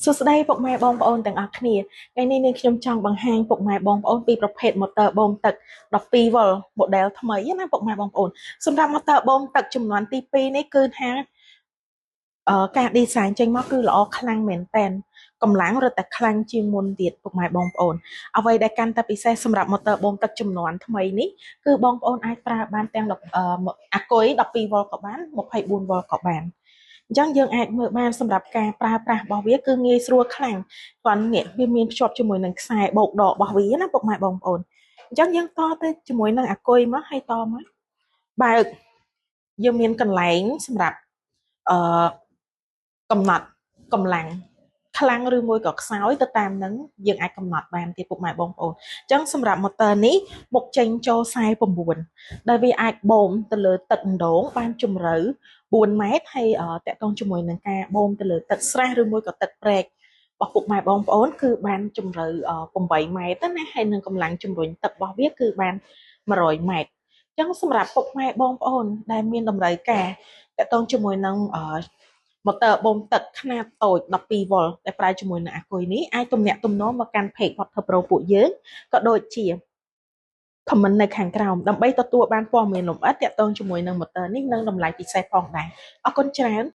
សួស្តីពុកម៉ែបងប្អូនទាំងអស់គ្នាថ្ងៃនេះនាងខ្ញុំចង់បង្ហាញពុកម៉ែបងប្អូនពីប្រភេទ motor បូមទឹក12 V model ថ្មីណាពុកម៉ែបងប្អូនសម្រាប់ motor បូមទឹកចំនួនទី2នេះគឺថាការ design ចេញមកគឺល្អខ្លាំងមែនតើកម្លាំងរត់តែខ្លាំងជាងមុនទៀតពុកម៉ែបងប្អូនអ្វីដែលកាន់តែពិសេសសម្រាប់ motor បូមទឹកចំនួនថ្មីនេះគឺបងប្អូនអាចប្រើបានទាំងអាគុយ12 V ក៏បាន24 V ក៏បានអញ្ចឹងយើងអាចមើលបានសម្រាប់ការប្រើប្រាស់របស់វាគឺងាយស្រួលខ្លាំងគ្រាន់នេះវាមានភ្ជាប់ជាមួយនឹងខ្សែបូកដករបស់វាណាពុកម៉ែបងប្អូនអញ្ចឹងយើងតទៅជាមួយនឹងអាគុយមកហើយតមកបើកយើងមានកន្លែងសម្រាប់អឺកំណត់កម្លាំងខ្លាំងឬមួយក៏ខ្សោយទៅតាមនឹងយើងអាចកំណត់បានទៀតពុកម៉ែបងប្អូនអញ្ចឹងសម្រាប់ motor នេះមុខចេញចូល49ដែលវាអាចបូមទៅលើទឹកម្ដងបានជម្រៅ4 ម៉ែត្រហើយតកតងជាមួយនឹងការបូមទៅលើទឹកស្រះឬមួយក៏ទឹកព្រែករបស់ពុកម៉ែបងប្អូនគឺបានជម្រៅ8 ម៉ែត្រណាហើយនឹងកម្លាំងជំរុញទឹករបស់វាគឺបាន100 ម៉ែត្រអញ្ចឹងសម្រាប់ពុកម៉ែបងប្អូនដែលមានតម្រូវការតកតងជាមួយនឹងmotor បូមទឹកខ្នាតតូច12 V ដែលប្រើជាមួយនឹងអាគុយនេះអាចទំនាក់ទំនងមកកាន់ page Water Pro ពួកយើងក៏ដូចជា comment នៅខាងក្រោមដើម្បីទទួលបានព័ត៌មានលម្អិតទាក់ទងជាមួយនឹង motor នេះនិងតម្លៃពិសេសផងដែរអរគុណច្រើន